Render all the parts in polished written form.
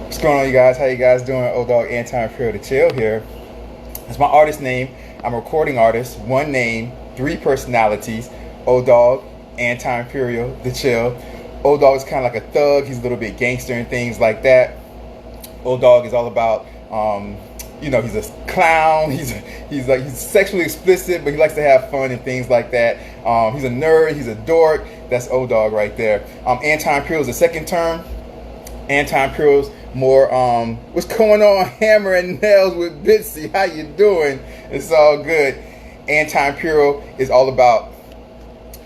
What's going on, you guys? How you guys doing? Dogg, Anti-Imperial, the Chill here. That's my artist name. I'm a recording artist. One name, three personalities. Dogg, Anti-Imperial, the Chill. Dogg is kind of like a thug. He's a little bit gangster and things like that. Dogg is all about, he's a clown. He's sexually explicit, but he likes to have fun and things like that. He's a nerd. He's a dork. That's Dogg right there. Anti-Imperial is the second term. Anti-Imperial's more what's going on, hammer and nails with Bitsy. How you doing? It's all good. Anti-Imperial is all about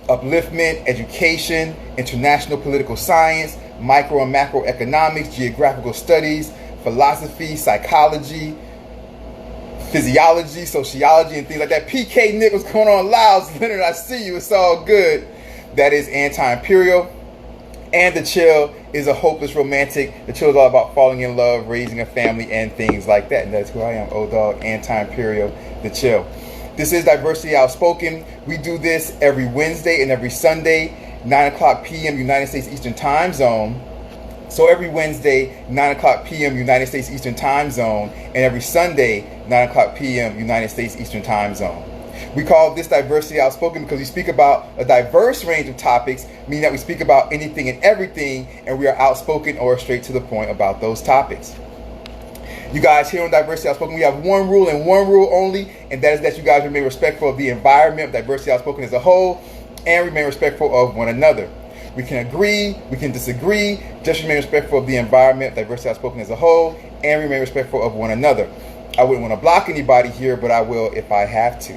upliftment, education, international political science, micro and macroeconomics, geographical studies, philosophy, psychology, physiology, sociology, and things like that. PK Nick, what's going on? Louds, Leonard, I see you. It's all good. That is Anti-Imperial. And the Chill is a hopeless romantic. The Chill is all about falling in love, raising a family, and things like that. And that's who I am, Dogg, Anti-Imperial, the Chill. This is Diversity Outspoken. We do this every Wednesday and every Sunday, 9 o'clock p.m. United States Eastern Time Zone. So every Wednesday, 9 o'clock p.m. United States Eastern Time Zone, and every Sunday, 9 o'clock p.m. United States Eastern Time Zone. We call this Diversity Outspoken because we speak about a diverse range of topics, meaning that we speak about anything and everything, and we are outspoken or straight to the point about those topics. You guys, here on Diversity Outspoken, we have one rule and one rule only, and that is that you guys remain respectful of the environment of Diversity Outspoken as a whole, and remain respectful of one another. We can agree, we can disagree, just remain respectful of the environment of Diversity Outspoken as a whole, and remain respectful of one another. I wouldn't want to block anybody here, but I will if I have to.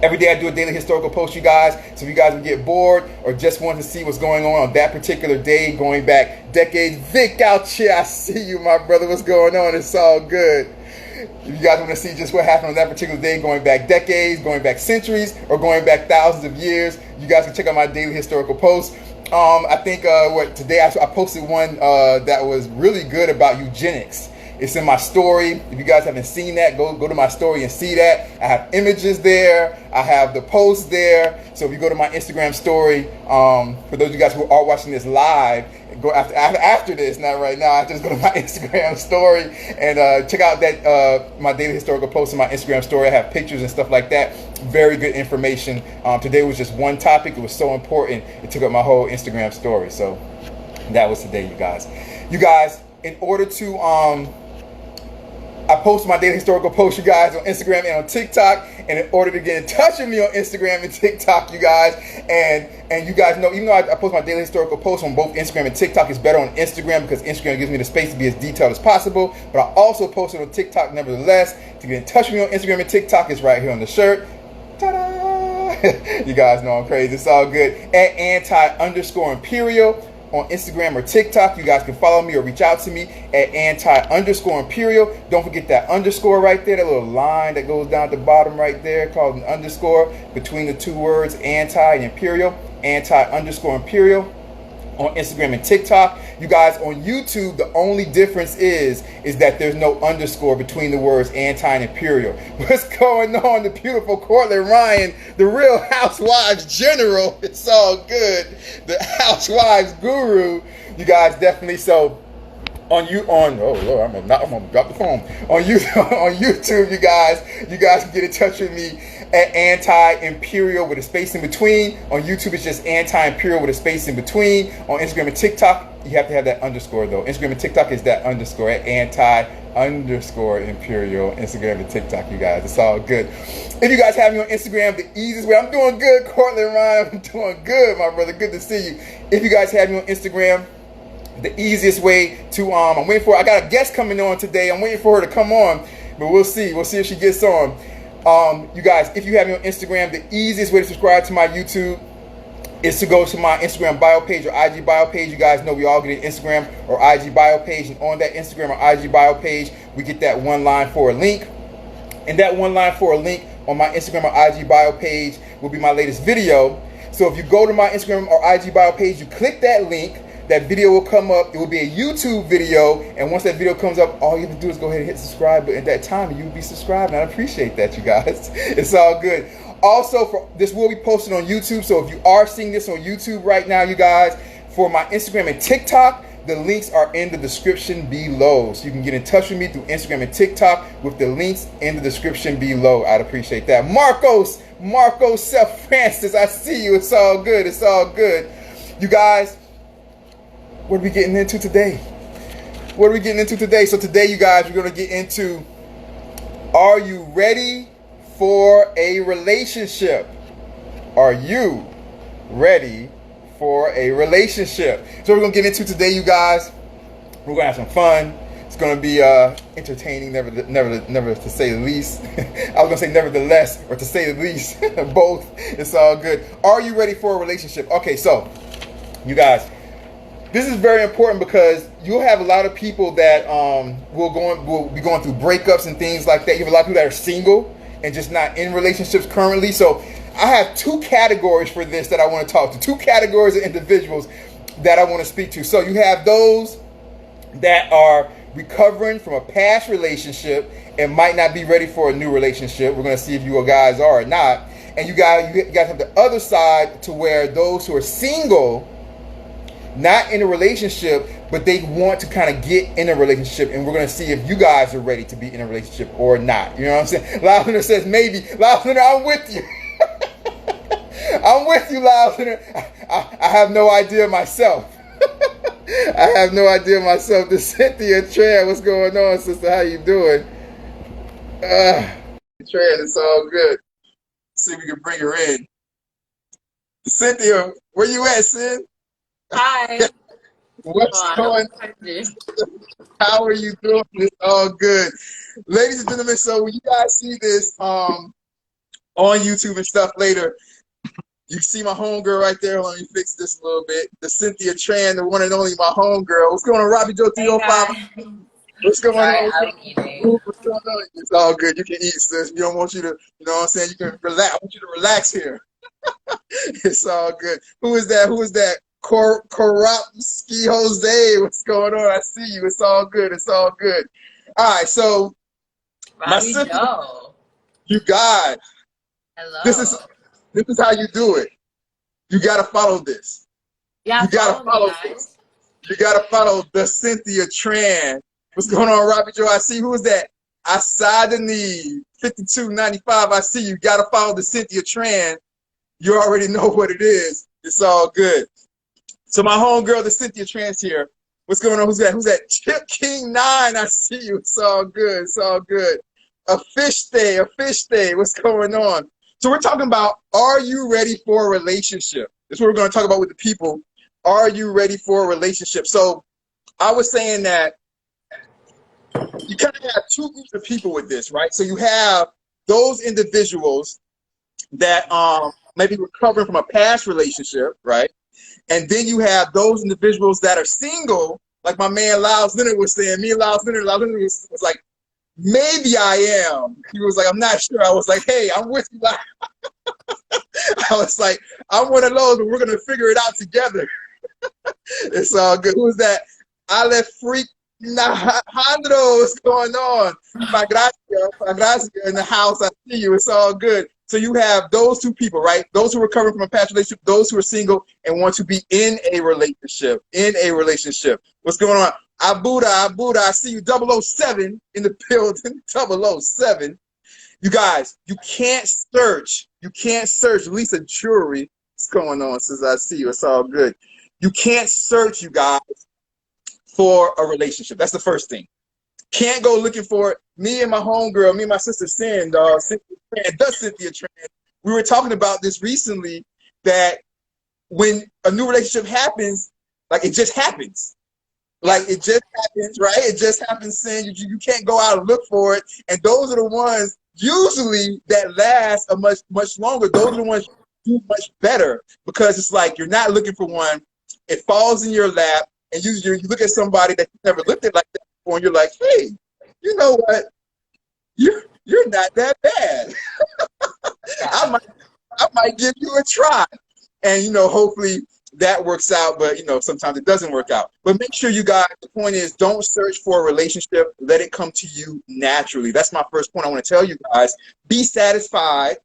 Every day I do a daily historical post, you guys, so if you guys would get bored or just want to see what's going on that particular day, going back decades. Vic out here, I see you, my brother. What's going on? It's all good. If you guys want to see just what happened on that particular day, going back decades, going back centuries, or going back thousands of years, you guys can check out my daily historical post. I think today I posted one that was really good about eugenics. It's in my story. If you guys haven't seen that, go to my story and see that. I have images there. I have the post there. So if you go to my Instagram story, for those of you guys who are watching this live, go after this, not right now. Just go to my Instagram story and check out that my daily historical post in my Instagram story. I have pictures and stuff like that. Very good information. Today was just one topic. It was so important. It took up my whole Instagram story. So that was today, you guys. You guys, in order to I post my daily historical posts, you guys, on Instagram and on TikTok. And in order to get in touch with me on Instagram and TikTok, you guys, and you guys know, even though I post my daily historical posts on both Instagram and TikTok, it's better on Instagram because Instagram gives me the space to be as detailed as possible. But I also post it on TikTok nevertheless. To get in touch with me on Instagram and TikTok, it's right here on the shirt. Ta-da! You guys know I'm crazy. It's all good. At anti_imperial. On Instagram or TikTok, you guys can follow me or reach out to me at anti_imperial. Don't forget that underscore right there, that little line that goes down at the bottom right there called an underscore between the two words anti and imperial. Anti_imperial on Instagram and TikTok. You guys, on YouTube, the only difference is that there's no underscore between the words anti and imperial. What's going on? The beautiful Cortland Ryan, the Real Housewives General. It's all good. The Housewives Guru. You guys definitely oh Lord, I'm gonna drop the phone. On YouTube, you guys can get in touch with me at Anti-Imperial with a space in between. On YouTube, it's just Anti-Imperial with a space in between. On Instagram and TikTok, you have to have that underscore though. Instagram and TikTok is that underscore at Anti_Imperial. Instagram and TikTok, you guys. It's all good. If you guys have me on Instagram, the easiest way, I'm doing good, Cortland Ryan. I'm doing good, my brother. Good to see you. If you guys have me on Instagram, the easiest way to I'm waiting for, I got a guest coming on today. I'm waiting for her to come on, but we'll see if she gets on. You guys, if you have me on Instagram, the easiest way to subscribe to my YouTube is to go to my Instagram bio page or IG bio page. You guys know we all get an Instagram or IG bio page, and on that Instagram or IG bio page, we get that one line for a link. And that one line for a link on my Instagram or IG bio page will be my latest video. So if you go to my Instagram or IG bio page, you click that link, that video will come up. It will be a YouTube video, and once that video comes up, all you have to do is go ahead and hit subscribe at that time, and you'll be subscribed. And I appreciate that, you guys. It's all good. Also, this will be posted on YouTube, so if you are seeing this on YouTube right now, you guys, for my Instagram and TikTok, The links are in the description below. So you can get in touch with me through Instagram and TikTok with the links in the description below. I'd appreciate that. Marcos Seth Francis, I see you. It's all good. It's all good. You guys, what are we getting into today? What are we getting into today? So today, you guys, we're going to get into, are you ready for a relationship? Are you ready for a relationship? So we're going to get into today, you guys. We're going to have some fun. It's going to be entertaining, never to say the least. I was going to say nevertheless, or to say the least. Both. It's all good. Are you ready for a relationship? Okay, so, you guys, this is very important because you'll have a lot of people that will be going through breakups and things like that. You have a lot of people that are single and just not in relationships currently. So I have two categories for this that I want to talk to. Two categories of individuals that I want to speak to. So you have those that are recovering from a past relationship and might not be ready for a new relationship. We're going to see if you guys are or not. And you guys have the other side to where those who are single, not in a relationship, but they want to kind of get in a relationship, and we're going to see if you guys are ready to be in a relationship or not. You know what I'm saying? Loudlander says maybe. Loudlander, I'm with you. I'm with you, Loudlander. I have no idea myself. I have no idea myself. The Cynthia Tran, what's going on, sister? How you doing? Tran, it's all good. Let's see if we can bring her in. Cynthia, where you at, Cyn? Hi. What's going on? How are you doing? It's all good. Ladies and gentlemen, so when you guys see this on YouTube and stuff later, you see my homegirl right there. Let me fix this a little bit. The Cynthia Tran, the one and only my homegirl. What's going on, Robbie Joe 305? What's going on? I'm eating. What's going on? It's all good. You can eat, ski. You don't want you to, you know what I'm saying? You can relax. I want you to relax here. It's all good. Who is that? Who is that? Koropsky Jose, what's going on? I see you. It's all good. It's all good. All right, so my sister, Joe. You guys, hello. This is how you do it. You gotta follow this. Yeah, you gotta follow this. You gotta follow the Cynthia Tran. What's going on, Robbie Joe? I see. Who is that? Asadani 5295. I see you. Gotta follow the Cynthia Tran. You already know what it is. It's all good. So my homegirl, the Cynthia Tran's here. What's going on? Who's that? Who's that? Chip King 9. I see you. It's all good. It's all good. A fish day. What's going on? So we're talking about, are you ready for a relationship? That's what we're going to talk about with the people. Are you ready for a relationship? So I was saying that you kind of have two groups of people with this, right? So you have those individuals that may be recovering from a past relationship, right? And then you have those individuals that are single, like my man Lyles Leonard was saying. Me and Lyles Leonard was like, maybe I am. He was like, I'm not sure. I was like, hey, I'm with you. I was like, I'm one of those, but we're going to figure it out together. It's all good. Who's that? I left freak Alejandro. What's going on? Pagracia in the house. I see you. It's all good. So you have those two people, right? Those who are recovering from a past relationship, those who are single and want to be in a relationship. What's going on? Abuda, I see you. 007 in the building. 007. You guys, you can't search. Lisa Jewelry. What's going on? Since I see you, it's all good. You can't search, you guys, for a relationship. That's the first thing. Can't go looking for it. Me and my homegirl, me and my sister Cynthia Tran, we were talking about this recently, that when a new relationship happens, like it just happens. Like it just happens, right? It just happens, Cyn. You can't go out and look for it. And those are the ones usually that last a much longer. Those are the ones who do much better, because it's like you're not looking for one. It falls in your lap, and you look at somebody that you never looked at like that before, and you're like, hey, you know what? You're not that bad. I might give you a try. And hopefully that works out, but sometimes it doesn't work out. But make sure, you guys, the point is, don't search for a relationship. Let it come to you naturally. That's my first point I want to tell you guys. Be satisfied.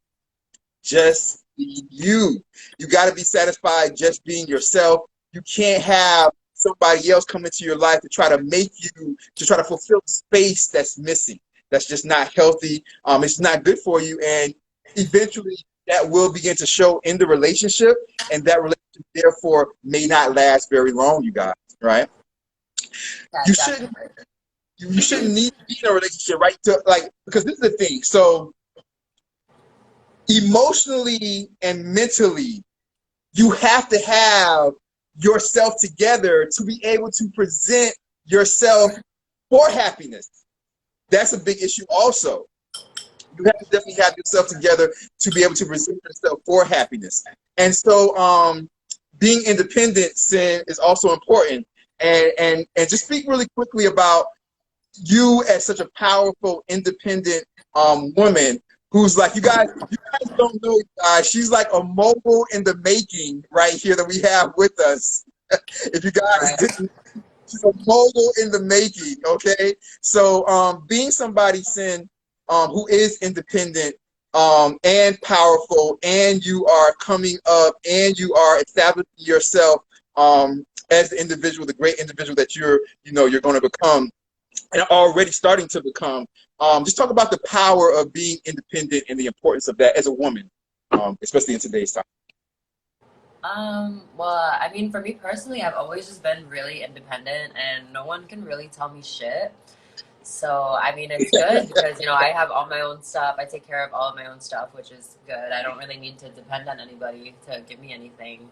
Just be you. You got to be satisfied just being yourself. You can't have somebody else come into your life to try to make you, to try to fulfill the space that's missing. That's just not healthy. It's not good for you. And eventually that will begin to show in the relationship, and that relationship therefore may not last very long, you guys, right? Yeah, You shouldn't definitely. you shouldn't need to be in a relationship, right? To, like, because this is the thing. So emotionally and mentally, you have to have yourself together to be able to present yourself for happiness. That's a big issue also. You have to definitely have yourself together to be able to present yourself for happiness. And so being independent, Sin, is also important. And just speak really quickly about you as such a powerful, independent woman who's like, you guys don't know, guys, she's like a mogul in the making right here that we have with us. If you guys Right. didn't, she's a mogul in the making, okay? So being somebody, Sin, who is independent and powerful, and you are coming up and you are establishing yourself as the individual, the great individual that you're going to become and already starting to become. Just talk about the power of being independent and the importance of that as a woman, especially in today's time. Well, I mean, for me personally, I've always just been really independent and no one can really tell me shit. So, I mean, it's good because, I have all my own stuff. I take care of all of my own stuff, which is good. I don't really need to depend on anybody to give me anything.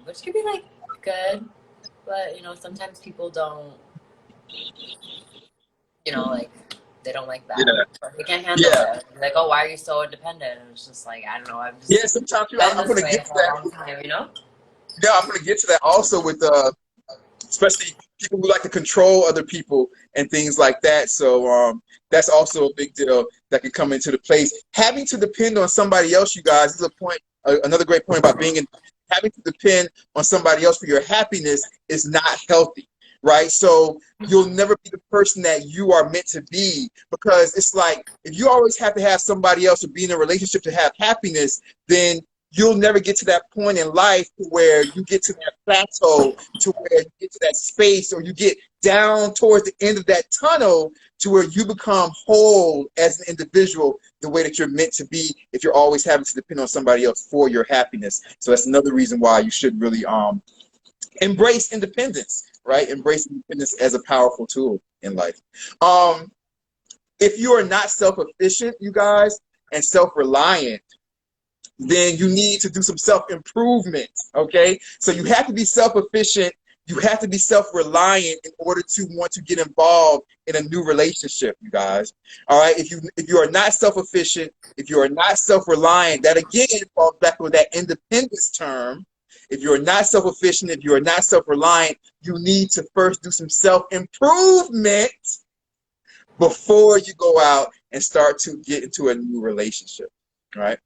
Which could be, like, good. But, sometimes people don't, like, they don't like that. Yeah, Or they can't handle yeah, it. Like, oh, why are you so independent? And it's just like, I don't know. I've yeah. just Sometimes been I'm this going to way get to for a long that. time. Yeah, I'm going to get to that also with especially people who like to control other people and things like that. So that's also a big deal that can come into the place. Having to depend on somebody else, you guys, is a point. Another great point about having to depend on somebody else for your happiness is not healthy, right? So you'll never be the person that you are meant to be, because it's like if you always have to have somebody else or be in a relationship to have happiness, then you'll never get to that point in life where you get to that plateau, to where you get to that space, or you get down towards the end of that tunnel to where you become whole as an individual the way that you're meant to be, if you're always having to depend on somebody else for your happiness. So that's another reason why you should really embrace independence, right? Embrace independence as a powerful tool in life. If you are not self-efficient, you guys, and self-reliant, then you need to do some self-improvement, okay? So you have to be self-efficient, you have to be self-reliant in order to want to get involved in a new relationship, you guys. All right, if you are not self-efficient, if you are not self-reliant, that again falls back with that independence term. If you're not self-efficient, if you are not self-reliant, you need to first do some self-improvement before you go out and start to get into a new relationship, right?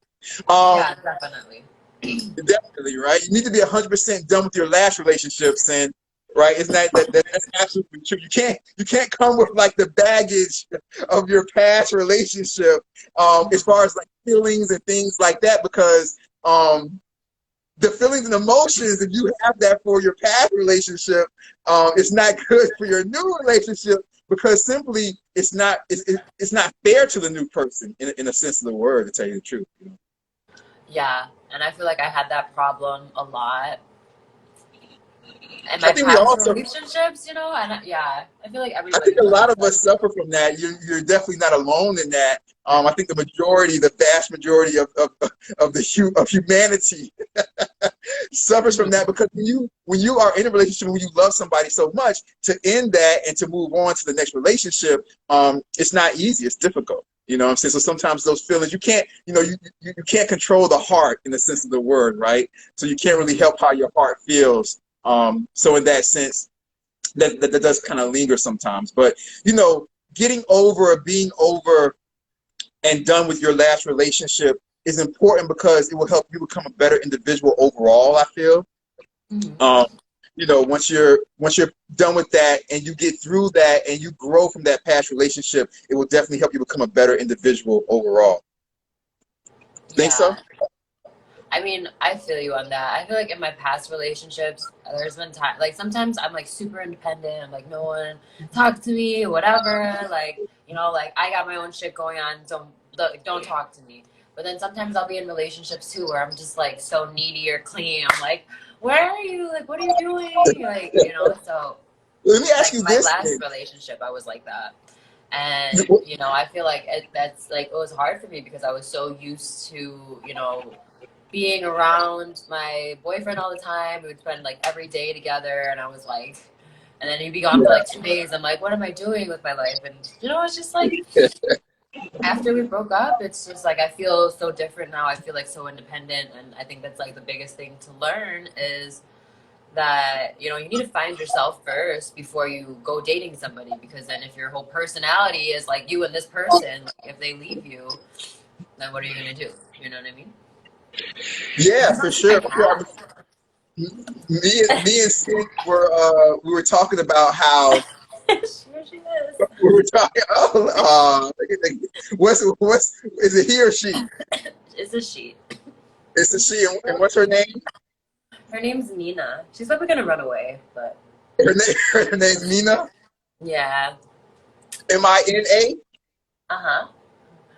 Yeah, definitely. Definitely, right? You need to be 100% done with your last relationships, and right, isn't that's absolutely true. You can't come with like the baggage of your past relationship, as far as like feelings and things like that, because the feelings and emotions, if you have that for your past relationship, it's not good for your new relationship, because simply it's not fair to the new person in a sense of the word, to tell you the truth. Yeah, and I feel like I had that problem a lot in I my think we past also relationships, and I feel like I think everybody a lot does. of us suffer from that. You're definitely not alone in that. I think the vast majority of humanity suffers from that, because when you are in a relationship, when you love somebody so much, to end that and to move on to the next relationship, it's not easy. It's difficult. You know what I'm saying? So sometimes those feelings, you can't, you can't control the heart in the sense of the word, right? So you can't really help how your heart feels. So in that sense, that does kind of linger sometimes. But being over and done with your last relationship is important, because it will help you become a better individual overall, I feel. Mm-hmm. Once you're done with that and you get through that and you grow from that past relationship, it will definitely help you become a better individual overall. Think so? Yeah. I mean, I feel you on that. I feel like in my past relationships, there's been time, like sometimes I'm like super independent. I'm like, no one talk to me, whatever. Like, like I got my own shit going on. Don't talk to me. But then sometimes I'll be in relationships too where I'm just like so needy or clingy. I'm like, where are you? Like, what are you doing? Like, so Let me ask like you my this last thing. relationship, I was like that. And, I feel like that's like, it was hard for me because I was so used to, being around my boyfriend all the time. We would spend like every day together, and I was like, and then he'd be gone for like 2 days. I'm like, what am I doing with my life? And it's just like after we broke up, it's just like I feel so different now. I feel like so independent, and I think that's like the biggest thing to learn is that you need to find yourself first before you go dating somebody, because then if your whole personality is like you and this person, like, if they leave you, then what are you gonna do? You know what I mean? Yeah, This for sounds like sure. my cat. Me and Sid we were talking about how Here she is. we were talking. Oh, what's is it he or she? It's a she. It's a she, and what's her name? Her name's Nina. She's probably gonna run away, but Her name's Nina. yeah. Mina. Uh-huh.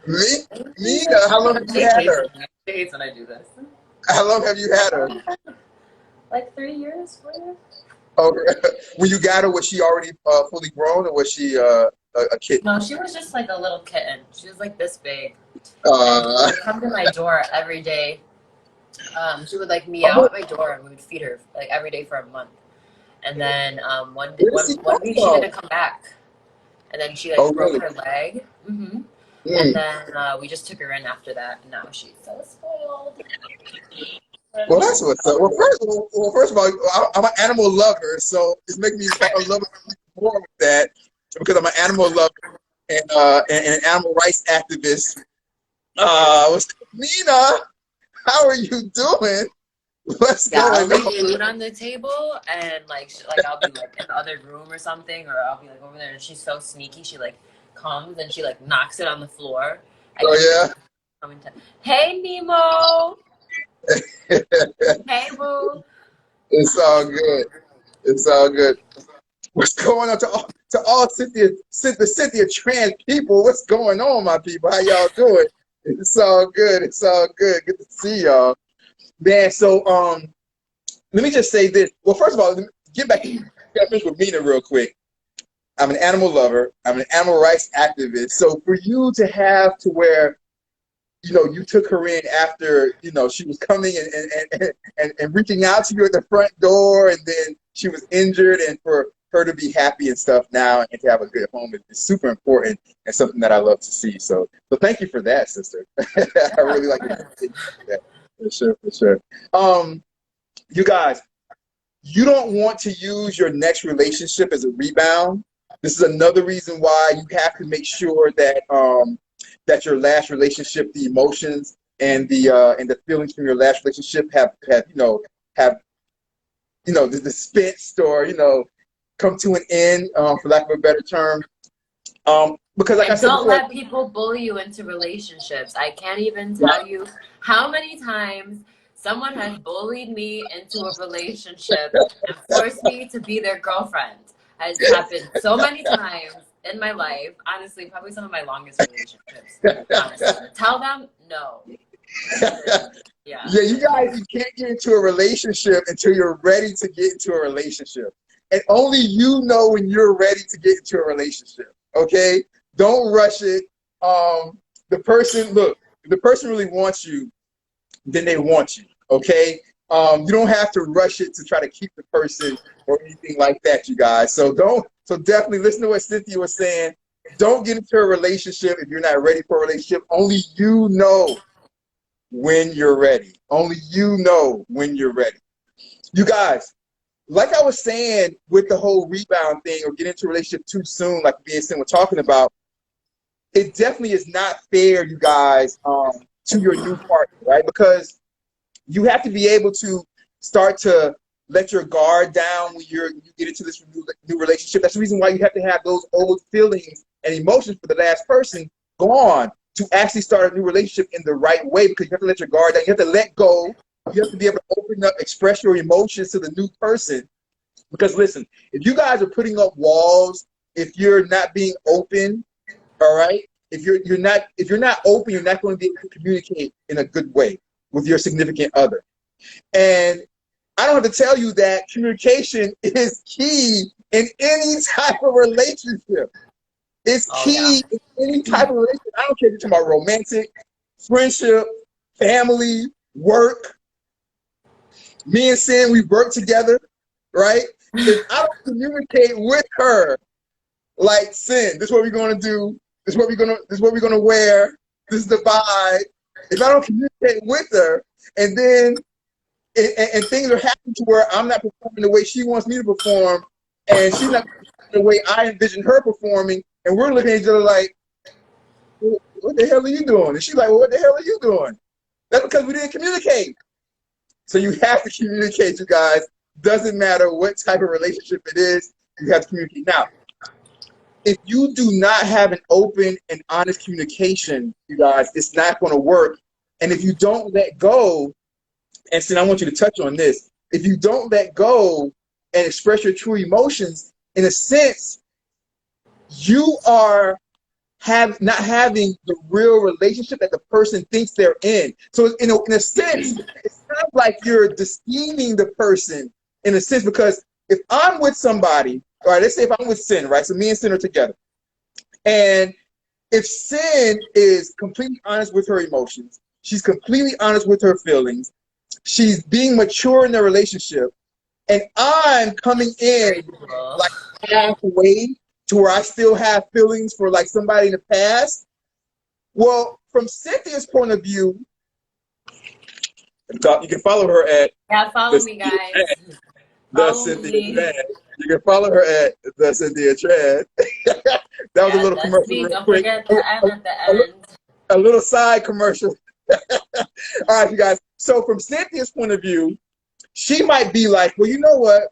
Me, She's Nina. How long have you she had hates her? it. She hates when I do this. How long have you had her? Like 3 years, 4 years? Oh, when you got her, was she already fully grown, or was she a kitten? No, she was just like a little kitten. She was like this big. And she Uh, would come to my door every day. She would like meow at my door, and we would feed her like every day for a month. And then where does she one come week she from? didn't come back, and then she Oh, like broke really? her leg. And Mm. then we just took her in after that, and now she's so spoiled. Well, that's what's up. First of all, I'm an animal lover, so it's making me fall in love with more with that because I'm an animal lover and an animal rights activist. Nina, how are you doing? What's Yeah, I'll going leave on? food on the table, and like I'll be like in the other room or something, or I'll be like over there, and she's so sneaky. She like comes and she like knocks it on the floor, and then Oh come and hey Nemo, yeah, hey boo. it's all good. It's all good. What's going on to all Cynthia Tran people? What's going on, my people? How y'all doing? It's all good. It's all good. Good to see y'all, man. So let me just say this. Well, first of all, let me get back to finish with Mina real quick. I'm an animal lover. I'm an animal rights activist. So for you to have to where you took her in after she was coming and reaching out to you at the front door, and then she was injured, and for her to be happy and stuff now and to have a good home is super important and something that I love to see. So thank you for that, sister. I Yeah, really of like course. that. For sure, for sure. You guys, you don't want to use your next relationship as a rebound. This is another reason why you have to make sure that that your last relationship, the emotions and the feelings from your last relationship have dispensed or come to an end, for lack of a better term. Because like I And said don't before, let people bully you into relationships. I can't even tell you how many times someone has bullied me into a relationship and forced me to be their girlfriend. Has happened so many times in my life. Honestly, probably some of my longest relationships. Honestly, tell them no. Yeah. yeah, you guys, you can't get into a relationship until you're ready to get into a relationship. And only you know when you're ready to get into a relationship. Okay? Don't rush it. Look, if the person really wants you, then they want you. Okay? You don't have to rush it to try to keep the person or anything like that, you guys. So definitely listen to what Cynthia was saying. Don't get into a relationship if you're not ready for a relationship. Only you know when you're ready. Only you know when you're ready. You guys, like I was saying with the whole rebound thing or get into a relationship too soon, like me and Sin were talking about, it definitely is not fair, you guys, to your new partner, right? Because you have to be able to start to let your guard down when you get into this new relationship. That's the reason why you have to have those old feelings and emotions for the last person gone to actually start a new relationship in the right way, because you have to let your guard down. You have to let go. You have to be able to open up, express your emotions to the new person. Because listen, if you guys are putting up walls, if you're not being open, all right, if you're not open, you're not going to be able to communicate in a good way with your significant other. And I don't have to tell you that communication is key in any type of relationship. It's key in any type of relationship. I don't care if you're talking about romantic, friendship, family, work. Me and Sin, we work together, right? If I don't communicate with her, like, Sin, this is what we're gonna do. This is what we're gonna wear. This is the vibe. If I don't communicate with her, and then and things are happening to where I'm not performing the way she wants me to perform, and she's not performing the way I envision her performing, and we're looking at each other like, what the hell are you doing? And she's like, well, what the hell are you doing? That's because we didn't communicate. So you have to communicate, you guys. Doesn't matter what type of relationship it is, you have to communicate. Now, if you do not have an open and honest communication, you guys, it's not going to work. And if you don't let go, and Sin, I want you to touch on this. If you don't let go and express your true emotions, in a sense, you are not having the real relationship that the person thinks they're in. So in a sense, it's kind of like you're deceiving the person in a sense, because if I'm with somebody, all right, let's say if I'm with Sin, right? So me and Sin are together. And if Sin is completely honest with her emotions, she's completely honest with her feelings, she's being mature in their relationship, and I'm coming in like halfway to where I still have feelings for like somebody in the past. Well, from Cynthia's point of view, you can follow her at follow me, guys. The Cynthia Tran. You can follow her at The Cynthia Tran. That was a little commercial real Don't quick. forget the M at the end. A little side commercial. All right, you guys. So from Cynthia's point of view, she might be like, well, you know what?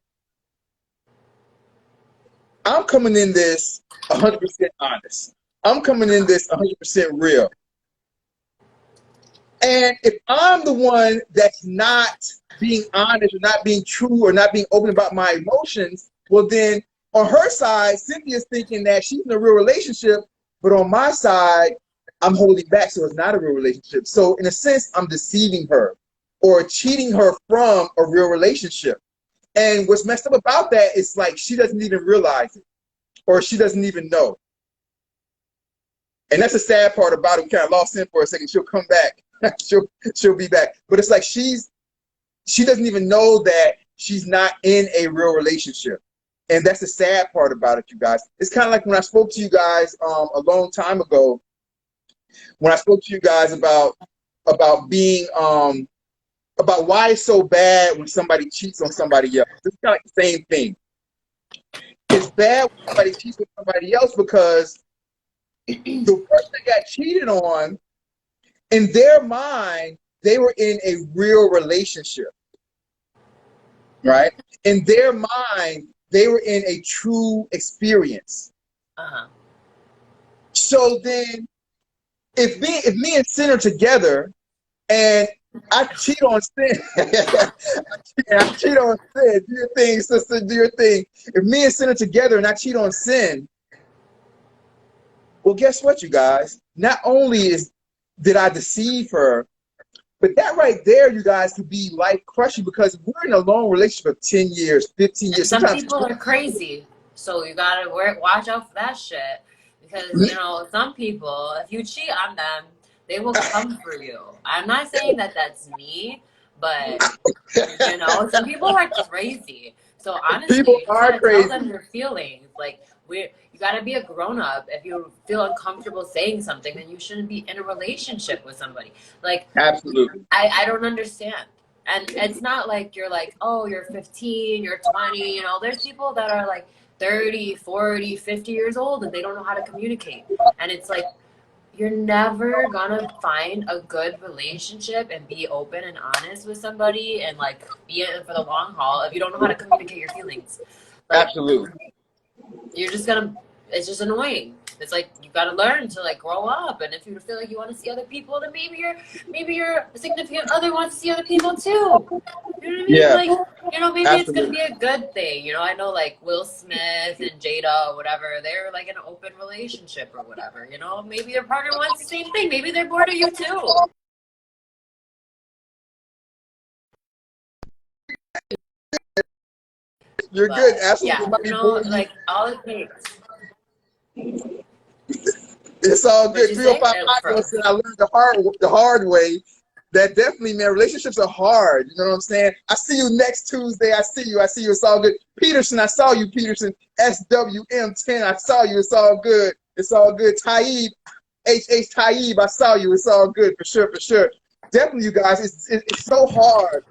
I'm coming in this 100% honest. I'm coming in this 100% real. And if I'm the one that's not being honest or not being true or not being open about my emotions, well then on her side, Cynthia's thinking that she's in a real relationship, but on my side, I'm holding back, so it's not a real relationship. So in a sense, I'm deceiving her or cheating her from a real relationship. And what's messed up about that is like she doesn't even realize it, or she doesn't even know. And that's the sad part about it. We kind of lost Sin for a second. She'll come back. she'll be back. But it's like she doesn't even know that she's not in a real relationship. And that's the sad part about it, you guys. It's kind of like when I spoke to you guys a long time ago, when I spoke to you guys about being about why it's so bad when somebody cheats on somebody else. It's kind of like the same thing. It's bad when somebody cheats on somebody else because the person that got cheated on, in their mind, they were in a real relationship, right? In their mind, they were in a true experience. So then, if me and Sin are together, and I cheat on Sin, I cheat on Sin. Do your thing, sister. Do your thing. If me and Sin are together, and I cheat on Sin, well, guess what, you guys? Not only did I deceive her, but that right there, you guys, could be life crushing because we're in a long relationship of 10 years, 15 years. Some people are crazy, so you gotta watch out for that shit. Because, you know, some people, if you cheat on them, they will come for you. I'm not saying that that's me, but, you know, some people are crazy. So honestly, People you are gotta crazy. tell them your feelings. Like, you gotta be a grown-up. If you feel uncomfortable saying something, then you shouldn't be in a relationship with somebody. Like, absolutely. I don't understand. And it's not like you're like, oh, you're 15, you're 20, you know, there's people that are like 30, 40, 50 years old and they don't know how to communicate. And it's like, you're never gonna find a good relationship and be open and honest with somebody and like be in it for the long haul if you don't know how to communicate your feelings. Like, absolutely. You're just gonna, it's just annoying. it's like you got to learn to like grow up. And if you feel like you want to see other people, then maybe your significant other wants to see other people too. You know what I mean? Yeah. Like, you know, maybe it's gonna Absolutely. be a good thing. You know, I know like Will Smith and Jada or whatever, they're like in an open relationship or whatever. You know, maybe their partner wants the same thing. Maybe they're bored of you too. You're But good. Absolutely. yeah, It might you be know, boring you. like all it takes. It's all What'd good. you say? 305 Hot Girl said I learned the hard way. That definitely, man, relationships are hard. You know what I'm saying? I see you next Tuesday. I see you. It's all good. Peterson, I saw you, Peterson. SWM10, I saw you. It's all good. It's all good. Taib, Taib, I saw you. It's all good, for sure, for sure. Definitely, you guys, it's so hard.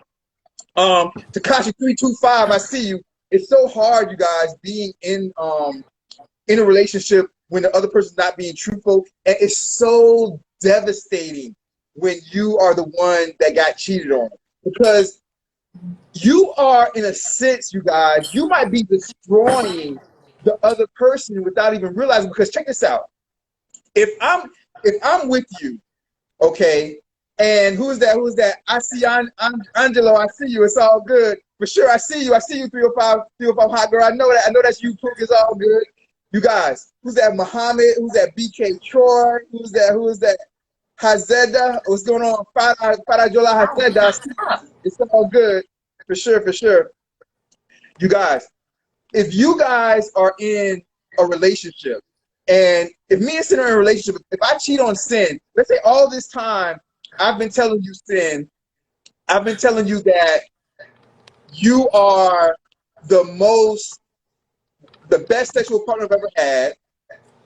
Takashi325, I see you. It's so hard, you guys, being in a relationship when the other person's not being truthful, and it's so devastating when you are the one that got cheated on, because you are, in a sense, you guys, you might be destroying the other person without even realizing. Because check this out: if I'm with you, okay, and who's that? I see Angelo. I see you. It's all good. For sure, I see you. 305 Hot Girl. I know that. I know that's you, Pook. It's all good. You guys, who's that? Muhammad. Who's that? BK Troy. Who's that? Who is that? Hazeda. What's going on? Farajola Hazeda. It's all good. For sure, for sure. You guys, if you guys are in a relationship, and if me and Sin are in a relationship, if I cheat on Sin, let's say all this time I've been telling you, Sin, I've been telling you that you are the best sexual partner I've ever had.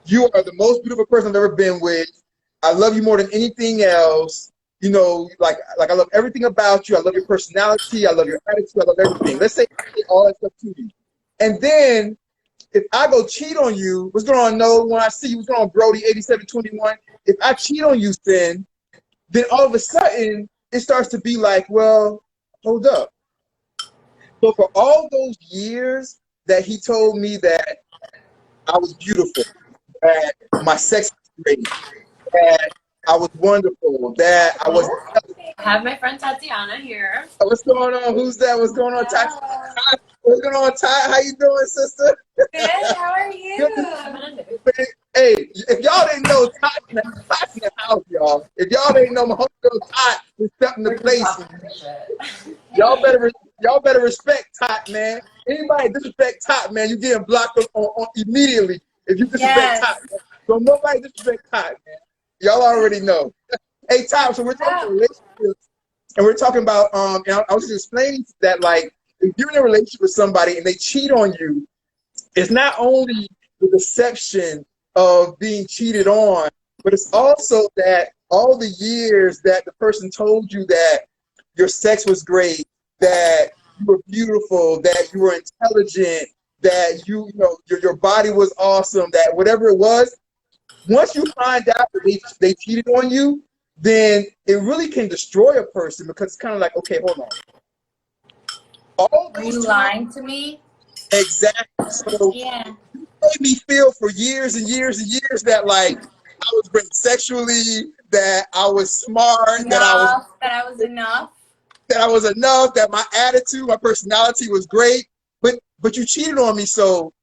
You are the most beautiful person I've ever been with. I love you more than anything else. You know, like I love everything about you. I love your personality. I love your attitude. I love everything. Let's say all that stuff to you. And then if I go cheat on you, what's going on, No? When I see you, what's going on, Brody, 8721? If I cheat on you, Sin, then all of a sudden, it starts to be like, well, hold up. So for all those years that he told me that I was beautiful, that my sex was great, that I was wonderful, that I was... I have my friend Tatiana here. What's going on? Who's that? What's going on, Ty? Hello. What's going on, Ty? How you doing, sister? Good, how are you? Hey, if y'all didn't know, Ty's in the house, y'all. If y'all didn't know, my homegirl Ty is stepping into place. Y'all better respect Ty, man. Anybody disrespect Ty, man, you getting blocked on immediately if you disrespect Ty. So nobody disrespect Ty, man. Y'all already know. Hey, Ty, so we're talking about relationships, and we're talking about and I was just explaining that, like, if you're in a relationship with somebody and they cheat on you, it's not only the deception of being cheated on, but it's also that all the years that the person told you that your sex was great, that you were beautiful, that you were intelligent, that you know your body was awesome, that whatever it was, once you find out that they cheated on you, then it really can destroy a person, because it's kind of like, okay, hold on. All Are those you lying to me? Exactly. So Yeah. you made me feel for years and years and years that, like, I was great sexually, that I was smart, that I was enough. enough, that my attitude, my personality was great. But you cheated on me, so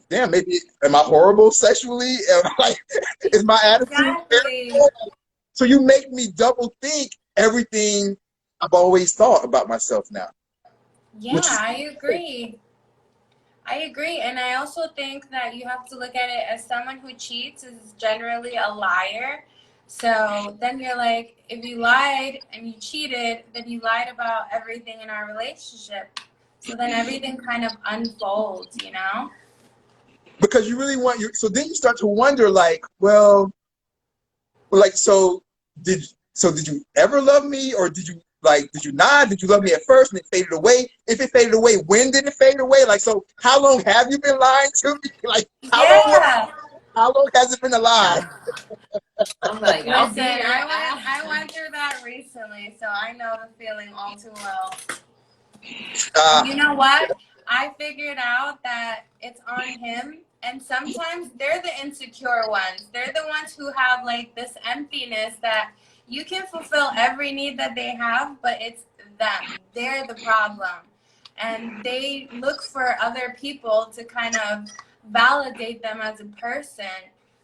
damn, maybe am I horrible sexually? Am I, like, is my attitude Exactly. terrible? So you make me double think everything I've always thought about myself now. Yeah, I agree. And I also think that you have to look at it as someone who cheats is generally a liar. So then you're like, if you lied and you cheated, then you lied about everything in our relationship. So then everything kind of unfolds, you know? Because you really so then you start to wonder, like, well, like, so did you ever love me, or did you not? Did you love me at first and it faded away? If it faded away, when did it fade away? Like, so how long have you been lying to me? Like, how long has it been a lie? I'm like, listen, I went through that recently, so I know the feeling all too well. And you know what? I figured out that it's on him. And sometimes they're the insecure ones. They're the ones who have like this emptiness that you can fulfill every need that they have, but it's them. They're the problem. And they look for other people to kind of validate them as a person.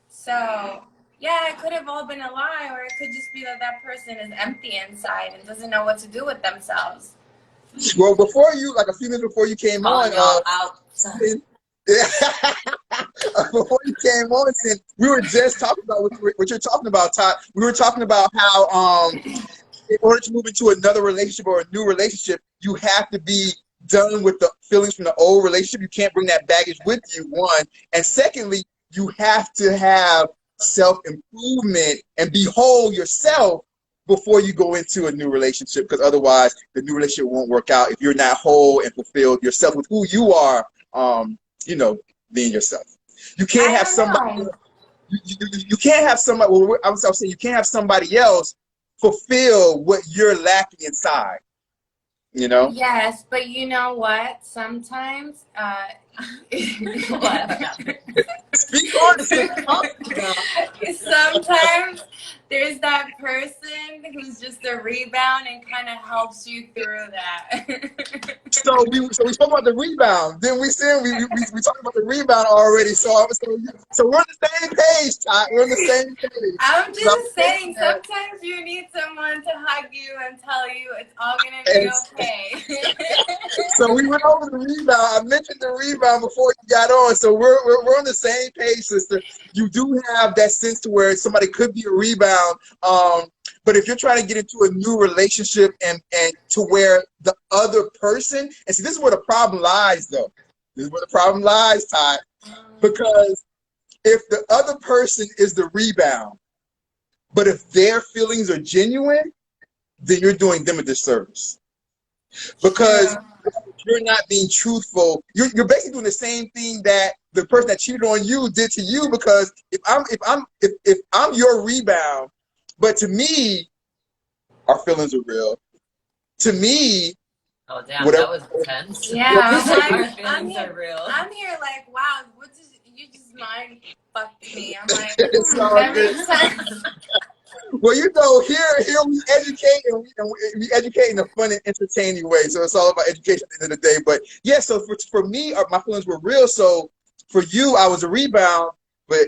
So, yeah, it could have all been a lie, or it could just be that that person is empty inside and doesn't know what to do with themselves. Well, before you, like a few minutes before you came on, before you came on, Cynthia, we were just talking about what you're talking about, Todd. We were talking about how in order to move into another relationship or a new relationship, you have to be done with the feelings from the old relationship. You can't bring that baggage with you, one. And secondly, you have to have self-improvement and be whole yourself before you go into a new relationship, because otherwise the new relationship won't work out if you're not whole and fulfilled yourself with who you are, you know, being yourself. You can't have somebody, you can't have somebody, well, I was saying you can't have somebody else fulfill what you're lacking inside, you know? Yes, but you know what? Sometimes, Speak on it. Sometimes there's that person who's just a rebound and kind of helps you through that. So we spoke about the rebound. Then we said we talked about the rebound already. So we're on the same page, Todd. We're on the same page. I'm just saying, sometimes you need someone to hug you and tell you it's all gonna be okay. So we went over the rebound. I mentioned the rebound before you got on. So we're on the same page, sister. You do have that sense to where somebody could be a rebound. But if you're trying to get into a new relationship and to where the other person, and see, this is where the problem lies, though. This is where the problem lies, Ty. Because if the other person is the rebound, but if their feelings are genuine, then you're doing them a disservice. Because you're not being truthful. You're basically doing the same thing that the person that cheated on you did to you. Because if I'm your rebound, but to me, our feelings are real. To me, oh damn, that was intense. Yeah, our feelings are real. I'm here like, wow, you just mind fucked me. I'm like, that makes sense. Well, you know, here we educate and we educate in a fun and entertaining way. So it's all about education at the end of the day. But yeah, so for me, my feelings were real. So for you, I was a rebound. But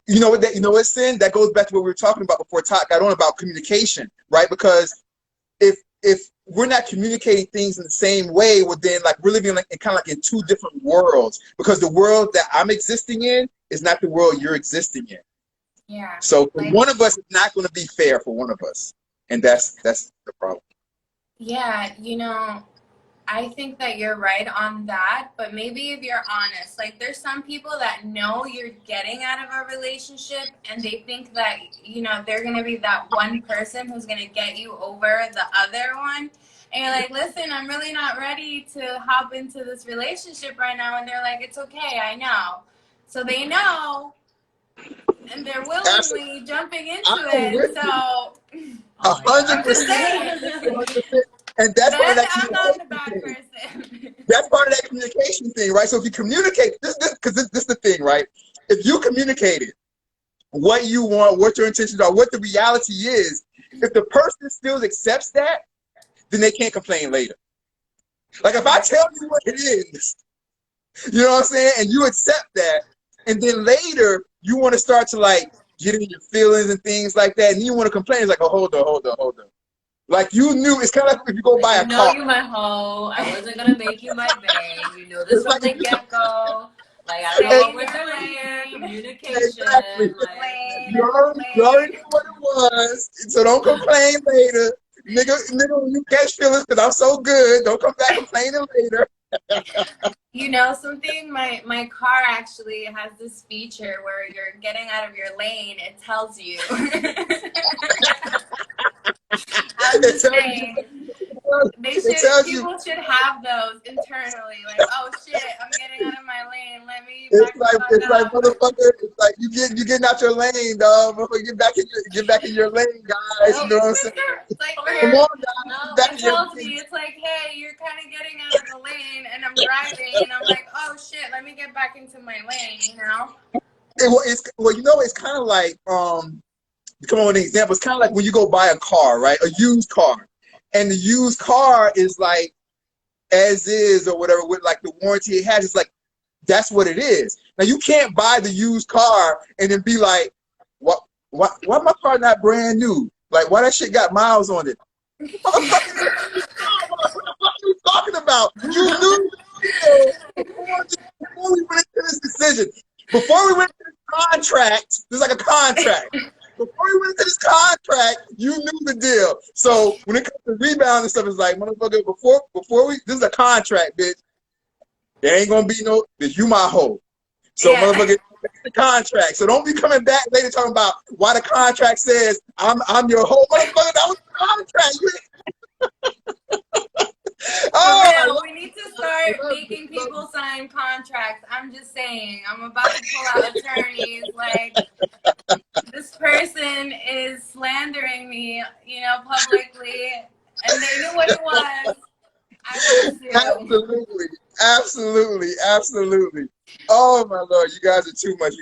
you know what, Sin? That goes back to what we were talking about before Todd got on about communication, right? Because if we're not communicating things in the same way, well, then like we're living in two different worlds. Because the world that I'm existing in is not the world you're existing in. Yeah. So one of us is not going to be fair for one of us, and that's the problem. Yeah, I think that you're right on that, but maybe if you're honest, like there's some people that know you're getting out of a relationship and they think that, they're going to be that one person who's going to get you over the other one. And you're like, listen, I'm really not ready to hop into this relationship right now. And they're like, it's okay, I know. So they know. And they're willingly jumping into it. So 100%. And that's part of that communication. I'm not the bad person. That's part of that communication thing, right? So if you communicate, this is the thing, right? If you communicated what you want, what your intentions are, what the reality is, if the person still accepts that, then they can't complain later. Like if I tell you what it is, you know what I'm saying, and you accept that, and then later you want to start to like get in your feelings and things like that, and you want to complain, it's like, oh, hold on. Like you knew, it's kind of like if you go buy a car. You my hoe. I wasn't gonna make you my babe. You know this from the get-go. Like I don't know what we're doing here. Communication. Exactly. Like, you already knew what it was, so don't complain later. Nigga, you catch feelings because I'm so good. Don't come back complaining later. Something, my car actually has this feature where you're getting out of your lane. It tells you. I'm just saying. People should have those internally. Like, oh shit, I'm getting out of my lane. Let me It's back the like fuck up. motherfucker. It's like you getting out your lane, dog. Motherfucker, get back in your lane, guys. You know what I'm saying? It's like Come you're, on, guys. Get back it in your tells lane. me, it's like, hey, you're kind of getting out of the lane, and I'm driving, and I'm like, oh shit, let me get back into my lane, you know? It's kind of like come on with an example. It's kind of like when you go buy a car, right? A used car, and the used car is like as is or whatever with like the warranty it has. It's like that's what it is. Now you can't buy the used car and then be like, why my car not brand new? Like why that shit got miles on it? Motherfucker, what the fuck are you talking about? You knew before we went into this decision. Before we went into this contract, there's like a contract. Before we went into this contract, you knew the deal. So when it comes to rebound and stuff, it's like, motherfucker, before we, this is a contract, bitch. There ain't gonna be no, bitch, you my hoe. So motherfucker, it's the contract. So don't be coming back later talking about why the contract says I'm your hoe. Motherfucker, that was the contract. For real, we need to start making people sign contracts. I'm just saying, I'm about to pull out attorneys. Like, this person is slandering me, you know, publicly, and they knew what it was. I will sue. Absolutely. Oh my Lord, you guys are too much.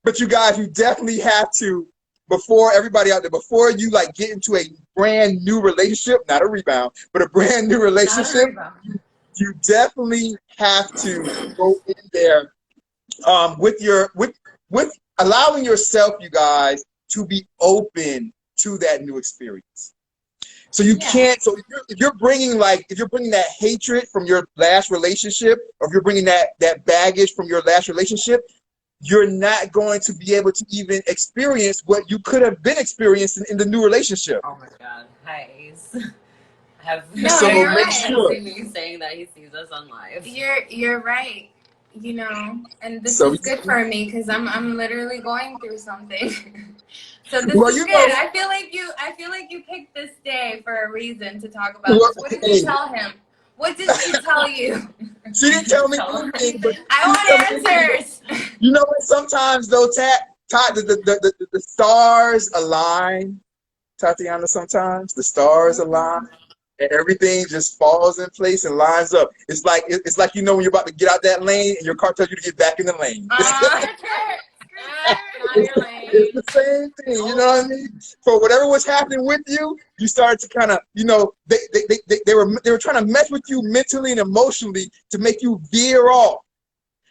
But you guys, you definitely have to, before everybody out there, before you like get into a brand new relationship, not a rebound, but a brand new relationship, you definitely have to go in there with allowing yourself, you guys, to be open to that new experience. So you can't. So if you're bringing that hatred from your last relationship, or if you're bringing that baggage from your last relationship, you're not going to be able to even experience what you could have been experiencing in the new relationship. Oh my God, hi. Have So you're make right. sure. me saying that he sees us on live. You're right. You know, and this So is good for me because I'm literally going through something. So this well, is you good. know, I feel like you picked this day for a reason to talk about this. What did you tell him? What did she tell you? she didn't tell me anything, but I want answers. you know what? Sometimes though, the stars align, Tatiana. Sometimes the stars align, and everything just falls in place and lines up. It's like you know when you're about to get out that lane, and your car tells you to get back in the lane. It's the same thing, you know what I mean? For whatever was happening with you, you started to kind of, you know, they were trying to mess with you mentally and emotionally to make you veer off.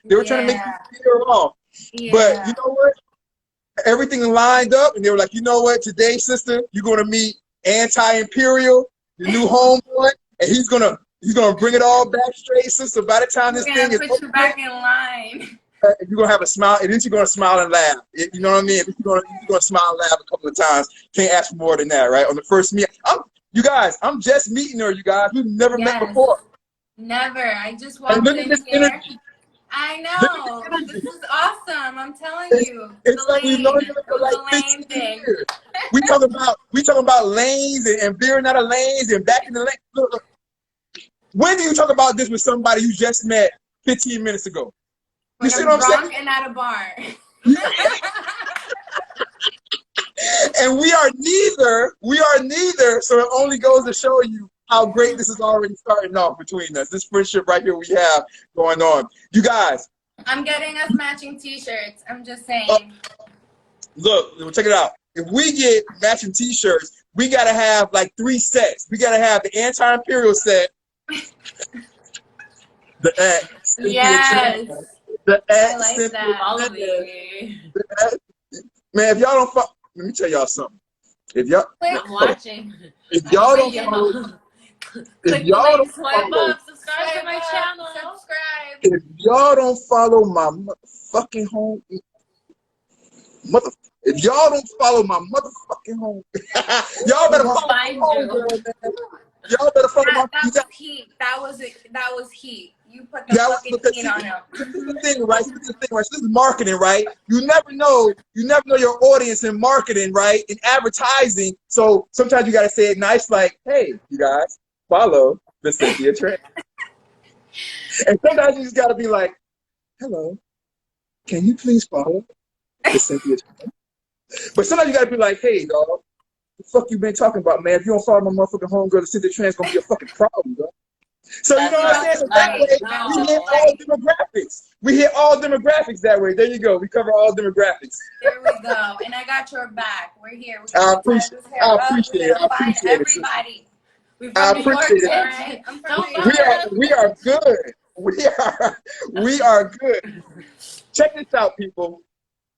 They were trying to make you veer off. But you know what? Everything lined up, and they were like, you know what? Today, sister, you're gonna meet Anti-Imperial, your new homeboy, and he's gonna bring it all back straight, sister. By the time this thing is put you back in line. you're gonna have a smile, and then you're gonna smile and laugh. You know what I mean? You're gonna smile and laugh a couple of times. Can't ask for more than that, right? On the first meet, you guys, I'm just meeting her. You guys, we've never met before. Never. I just walked in here. I know. This is awesome. I'm telling you. It's like we've known each other for like 15 years. We talking about lanes and veering out of lanes and back in the lane. Look. When do you talk about this with somebody you just met 15 minutes ago? You see what I'm saying? And at a bar. And we are neither, so it only goes to show you how great this is already starting off between us. This friendship right here we have going on. You guys. I'm getting us matching t-shirts. I'm just saying. Look, check it out. If we get matching t-shirts, we gotta have like 3 sets. We gotta have the Anti-Imperial set. The X. Yes. The X. I like that. Man, if y'all don't fuck, let me tell y'all something. If y'all, I'm watching. If y'all don't follow, swipe up, subscribe to my channel. Subscribe. If y'all don't follow my motherfucking home, if y'all don't follow my motherfucking home, y'all better follow my home. Y'all better follow my. That was heat. That was heat. You put the fucking heat on him. This is the thing, right? This is marketing, right? You never know your audience in marketing, right? In advertising. So sometimes you gotta say it nice, like, hey, you guys, follow the Cynthia Tran. And sometimes you just gotta be like, hello, can you please follow the Cynthia? But sometimes you gotta be like, hey, dog, the fuck you been talking about, man? If you don't follow my motherfucking homegirl, the Cynthia Tran's gonna be a fucking problem, dog. So you know what I'm saying? So that way, we hit all demographics. We hit all demographics that way. There you go. We cover all demographics. There we go. And I got your back. We're here. I appreciate it. I appreciate it. Everybody. We're I from New York, appreciate it. right? I'm from New York. We are good. We are good. Check this out, people.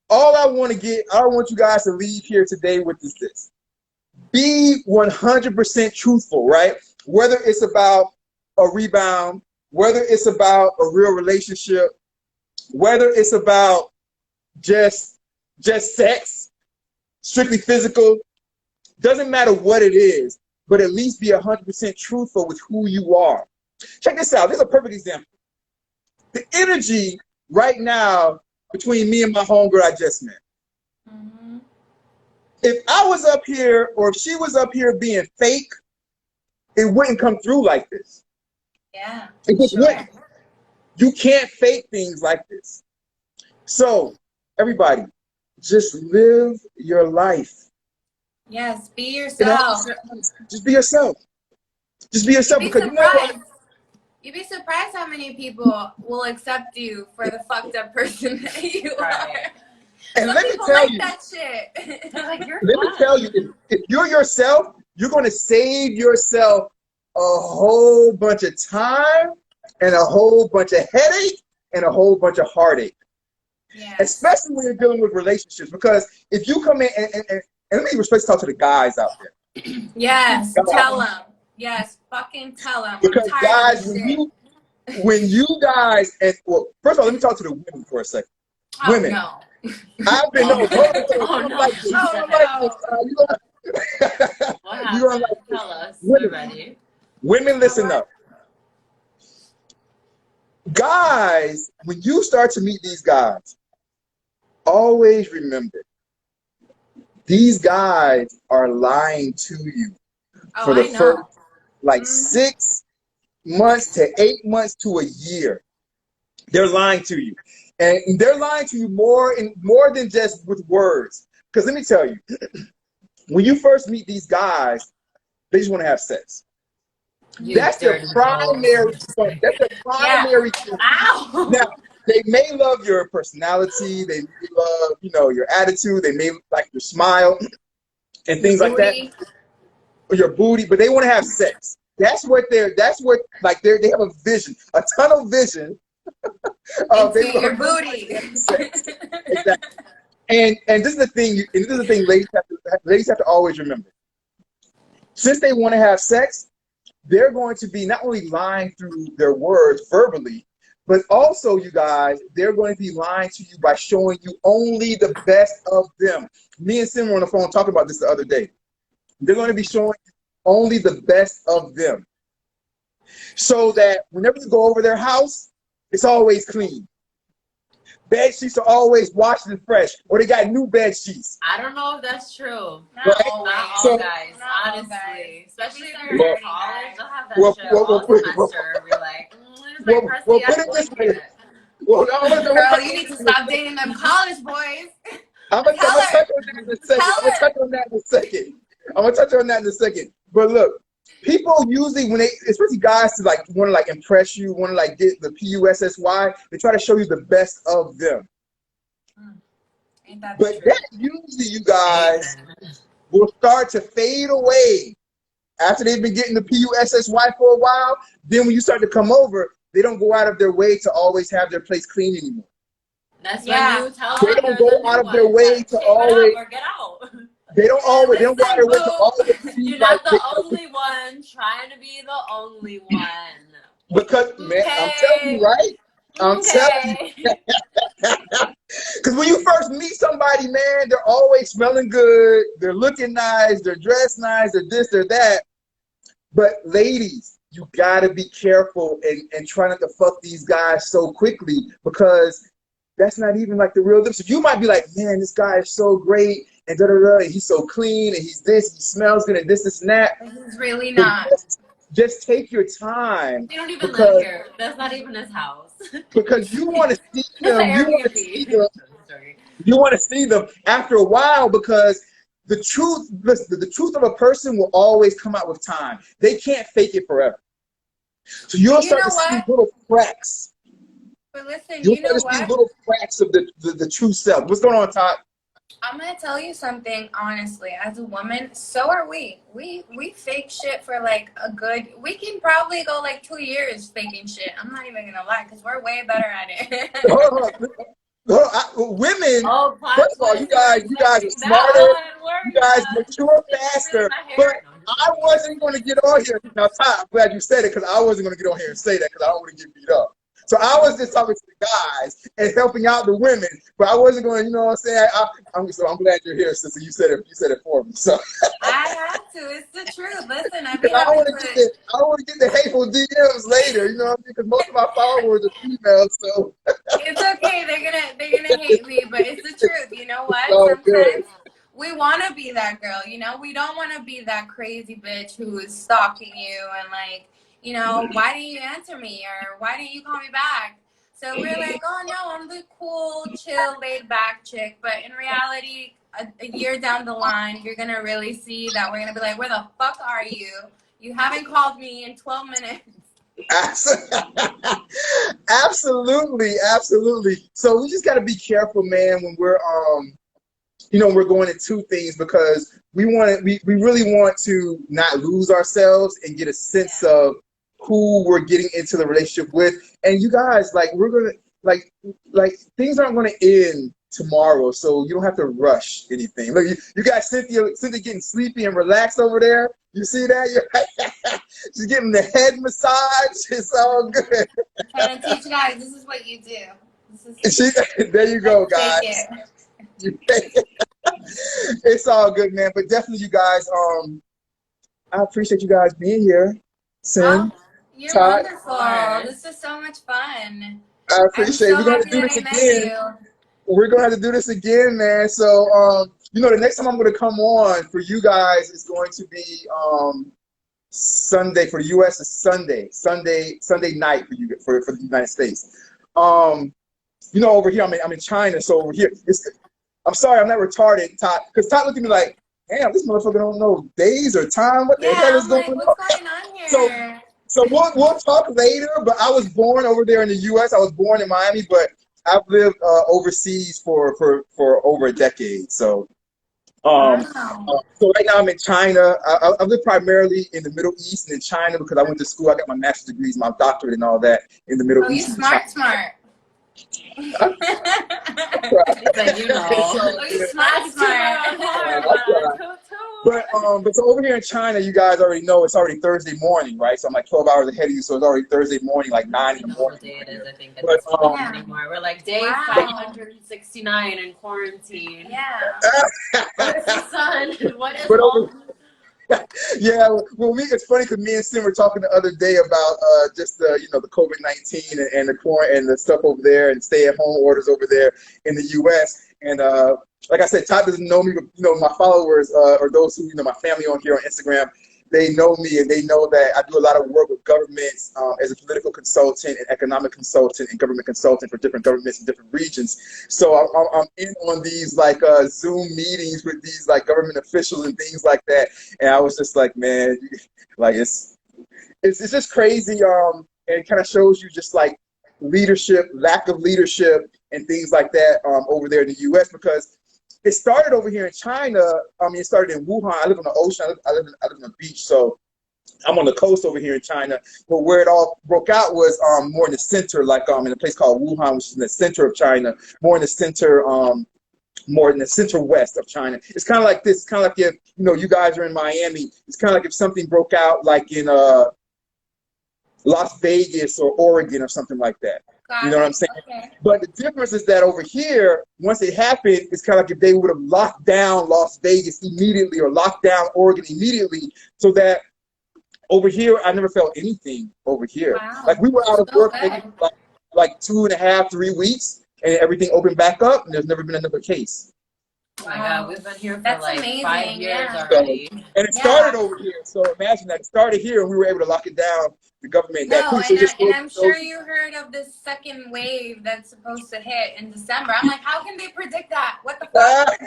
All I want you guys to leave here today with is this. Be 100% truthful, right? Whether it's about a rebound, whether it's about a real relationship, whether it's about just sex, strictly physical, doesn't matter what it is, but at least be 100% truthful with who you are. Check this out. This is a perfect example. The energy right now between me and my homegirl I just met. Mm-hmm. If I was up here or if she was up here being fake, it wouldn't come through like this. Yeah. It just wouldn't. You can't fake things like this. So, everybody, just live your life. Yes, be yourself. Just be yourself. Just be yourself. Because you know what? You'd be surprised how many people will accept you for the fucked up person that you are. And Some let me people tell like you, that shit. They're like, you're let me tell you, if you're yourself, you're going to save yourself a whole bunch of time and a whole bunch of headache and a whole bunch of heartache. Yeah. Especially when you're dealing with relationships. Because if you come in and let me respect talk to the guys out there. Yes, tell them. Yes, fucking tell them. Because guys, when you guys, and well, first of all, let me talk to the women for a second. Oh, Women. no. I've been What happened? Tell us. We're ready. Women, listen up. Guys, when you start to meet these guys, always remember, these guys are lying to you for the first, like 6 months to 8 months to a year. They're lying to you. And they're lying to you more than just with words. Because let me tell you, when you first meet these guys, they just want to have sex. That's their primary point. That's their primary thing. Now, they may love your personality. They may love, your attitude. They may like your smile and things like that. Or your booty, but they want to have sex. They have a vision, a tunnel vision of your booty. Exactly. And this is the thing, ladies have to always remember. Since they want to have sex, they're going to be not only lying through their words verbally, but also, you guys, they're going to be lying to you by showing you only the best of them. Me and Sim were on the phone talking about this the other day. They're going to be showing you only the best of them. So that whenever you go over their house, it's always clean. Bed sheets are always washed and fresh, or they got new bed sheets. I don't know if that's true. Not all guys, honestly. Especially if you're in college, they'll have that shit all semester. We're like, put it this way. Girl, you need to stop dating them college boys. I'm gonna touch on that in a second. But look, people usually, especially guys to want to impress you, want to get the PUSSY, they try to show you the best of them. But that usually, you guys, will start to fade away after they've been getting the PUSSY for a while. Then when you start to come over, they don't go out of their way to always have their place clean anymore. That's when you tell them. They don't go out of their way to always get out. They don't go out of their way to always. You're not the only one trying to be the only one. Because, man, I'm telling you, right? I'm telling you. Because when you first meet somebody, man, they're always smelling good. They're looking nice. They're dressed nice. They're this, they're that. But ladies, you got to be careful and try not to fuck these guys so quickly, because that's not even the real them. So you might be like, man, this guy is so great, and and he's so clean, and he's this, he smells good, and this and that. But he's really not. Just take your time. They don't even live here. That's not even his house. because you want to see It's an them. You want to see Airbnb. them. You want to see them after a while because the truth, listen, the truth of a person will always come out with time. They can't fake it forever. So you'll But you start know to see what? little cracks. But listen, You'll you start know to see what? little cracks of the true self. What's going on, Todd? I'm gonna tell you something honestly. As a woman, so are we. We fake shit for like a good. We can probably go like 2 years faking shit. I'm not even gonna lie, because we're way better at it. Hold on. Women, Oh, plot first of all, twist. you guys are Rejecting that smarter. one. Word, You guys mature Is this really faster. my But hair? No, I'm just I kidding. wasn't going to get on here. Now, Todd, I'm glad you said it because I wasn't going to get on here and say that because I don't want to get beat up. So I was just talking to the guys and helping out the women, but I wasn't going to, you know what I'm saying? So I'm glad you're here, sister. You said it for me. So I have to. It's the truth. Listen, I be because I don't having want to get I don't want to get the hateful DMs later. You know what I mean? Because most of my followers are female, so It's okay. They're gonna hate me, but it's the truth. You know it's what? all good. Sometimes we want to be that girl. You know, we don't want to be that crazy bitch who is stalking you and like, you know, why didn't you answer me or why didn't you call me back? So we're like, oh no, I'm the cool, chill, laid back chick. But in reality, a year down the line, you're gonna really see that we're gonna be like, where the fuck are you? You haven't called me in 12 minutes. Absolutely, absolutely. So we just got to be careful, man, when we're we're going into things because we really want to not lose ourselves and get a sense of who we're getting into the relationship with. And you guys, like we're gonna like things aren't gonna end tomorrow, so you don't have to rush anything. Look, you got Cynthia getting sleepy and relaxed over there. You see that? She's getting the head massage. It's all good. Trying to teach you guys, this is what you do. This is There you go, take guys. it. It's all good, man. But definitely, you guys. I appreciate you guys being here. Sin, Oh, you're Todd, wonderful. This is so much fun. I I'm appreciate it. so We're gonna have happy to do that this I met again. you. We're gonna have to do this again, man. So, the next time I'm gonna come on for you guys is going to be Sunday for the U.S. is Sunday night for you for the United States. Over here I'm in China, so over here I'm sorry I'm not retarded, Todd, because Todd looked at me like, damn, this motherfucker don't know days or time. What the hell Yeah, is I'm going like, what's on? going on So here? so we'll talk later. But I was born over there in the U.S. I was born in Miami, but I've lived overseas for over a decade. So. Wow. So right now I'm in China. I live primarily in the Middle East and in China because I went to school. I got my master's degrees, my doctorate, and all that in the Middle Oh, you East and in China. smart. He's like, Oh, you smart. But so over here in China, you guys already know it's already Thursday morning, right? So I'm like 12 hours ahead of you, so it's already Thursday morning, like 9 in the know morning. what day it is, I think, at But this point anymore. We're like day 569 in quarantine. Yeah. What is the sun? What is but all? yeah, well, it's funny because me and Sim were talking the other day about just the COVID-19 and the quarantine and the stuff over there and stay-at-home orders over there in the U.S. And like I said, Todd doesn't know me, but my followers or those who my family on here on Instagram, they know me and they know that I do a lot of work with governments as a political consultant and economic consultant and government consultant for different governments in different regions. So I'm in on these like Zoom meetings with these like government officials and things like that. And I was just like, man, like it's just crazy. And it kind of shows you just like leadership, lack of leadership, and things like that over there in the U.S. because it started over here in China. It started in Wuhan. I live on the ocean. I live on the beach, so I'm on the coast over here in China. But where it all broke out was more in the center, like in a place called Wuhan, which is in the center of China, more in the center. More in the center west of China. It's kind of like this. It's kind of like if you guys are in Miami. It's kind of like if something broke out like in Las Vegas or Oregon or something like that. You know what I'm saying? Okay. But the difference is that over here, once it happened, it's kind of like if they would have locked down Las Vegas immediately or locked down Oregon immediately, so that over here, I never felt anything over here. Wow. Like we were out of So work good. maybe like 2.5, 3 weeks, and everything opened back up, and there's never been another case. Oh my God, we've been here for That's like amazing, 5 years yeah. already. And it started over here. So imagine that. It started here and we were able to lock it down. The government that No, quick. So just and I'm sure you heard of this second wave that's supposed to hit in December. I'm like, how can they predict that? What the fuck?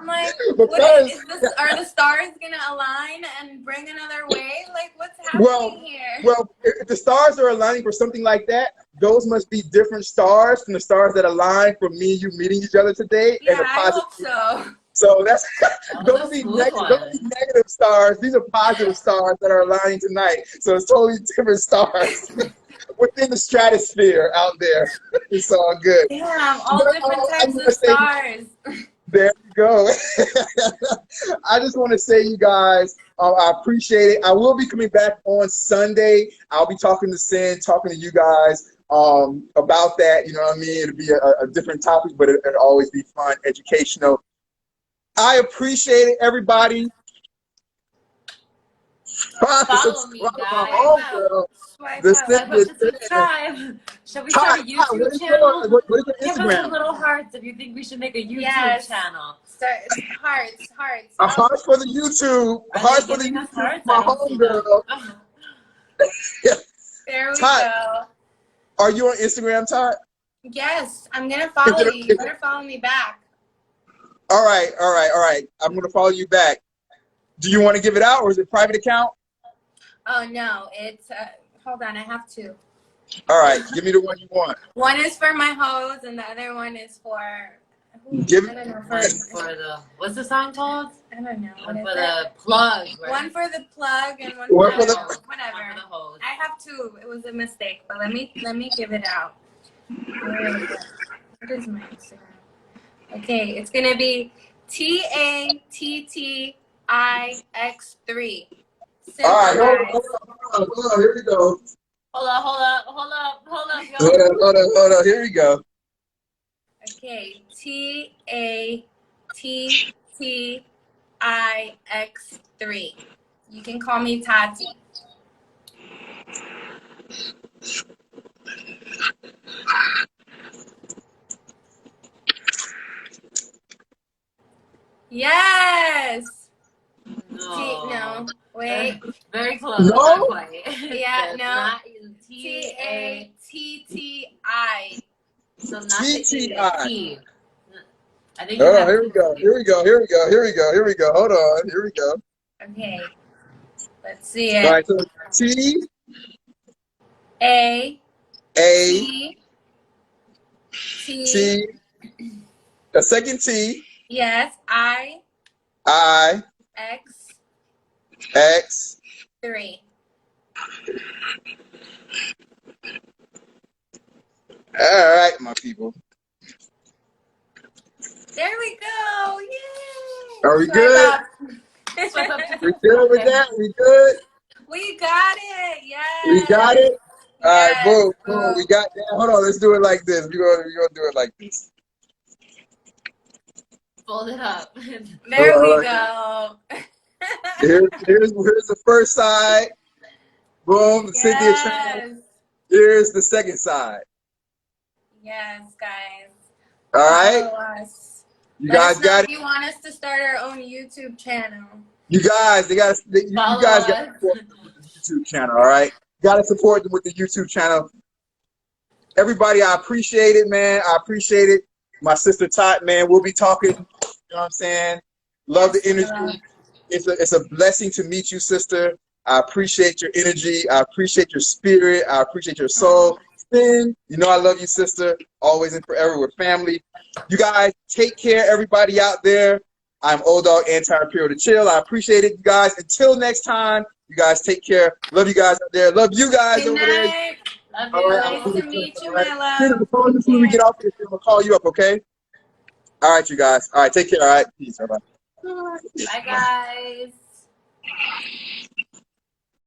I'm like, because are the stars gonna align and bring another wave? Like, what's well, happening here? well, if the stars are aligning for something like that, those must be different stars from the stars that align for me and you meeting each other today. Yeah, And the I positive. hope so. So that's That was a smooth don't one. be negative stars. These are positive stars that are aligning tonight. So it's totally different stars within the stratosphere out there. It's all good. Damn, all But, different I types want of to say, stars. there you go. I just want to say, you guys, I appreciate it. I will be coming back on Sunday. I'll be talking to Sin, talking to you guys about that. You know what I mean? It'll be a different topic, but it'll always be fun, educational. I appreciate it, everybody. Follow me, Subscribe to my guys. homegirl. Swipe The up. Swipe Cynthia up to subscribe. Shall we Hi, start a hi, what YouTube is channel? what is your Give us Instagram? little hearts if you think we should make a YouTube Yes. channel. Hearts. A heart for the YouTube. A Are heart they for the giving us YouTube. hearts? My I don't see them. homegirl. There we Todd, go. are you on Instagram, Todd? Yes, I'm gonna follow you. You better follow me back. All right. I'm gonna follow you back. Do you want to give it out, or is it a private account? Oh no, it's hold on, I have two. All right, give me the one you want. One is for my hoes, and the other one is for Give I don't know. One for the, what's the song called? I don't know. One for the plug. Right? One for the plug and one One for for the the- whatever. One for the hose. I have two. It was a mistake, but let me give it out. What is my Instagram? Okay, it's gonna be TATTIX3. All right, Simple, guys. hold on. Here we go. Hold up, yo. Hold on. Here we go. Okay, TATTIX3. You can call me Tati. Yes. No. Wait. Very close. No? Not quite. Yeah. No. T-A. TATTI. So not the E, the TTI. T. I think you Hold on. have Here we go. Hold on. Here we go. Okay. Let's see All it. right. So T A A T T. T. A second T. Yes. I X X 3. All right, my people. There we go. Yay. Are we Swipe good? up. Swipe up to We good with that? We good? We got it. Yes. We got it? All right, Yes. boom, boom. We got that. Hold on, let's do it like this. We're gonna do it like this. fold it up. There All we right. go. Here's the first side. Boom, Cynthia Tran. Yes. Here's the second side. Yes, guys. All right, Follow us. you Let guys us know got if it. you want us to start our own YouTube channel. You guys, you guys Follow got us. to support them with the YouTube channel. All right, got to support them with the YouTube channel. Everybody, I appreciate it, man. I appreciate it. My sister Tot, man, we'll be talking. You know what I'm saying? Love the energy. It's a blessing to meet you, sister. I appreciate your energy. I appreciate your spirit. I appreciate your soul. Sin, you know I love you, sister. Always and forever. We're family. You guys, take care, everybody out there. I'm Old Dog Anti-Imperial to Chill. I appreciate it, you guys. Until next time, you guys take care. Love you guys out there. Love you guys Good over there. night. Love All you. right. Nice to meet you, my Sin, love. before we get off here, I'm going to call you up, okay? All right, you guys. All right, take care. All right. Peace. Bye-bye. Bye, guys.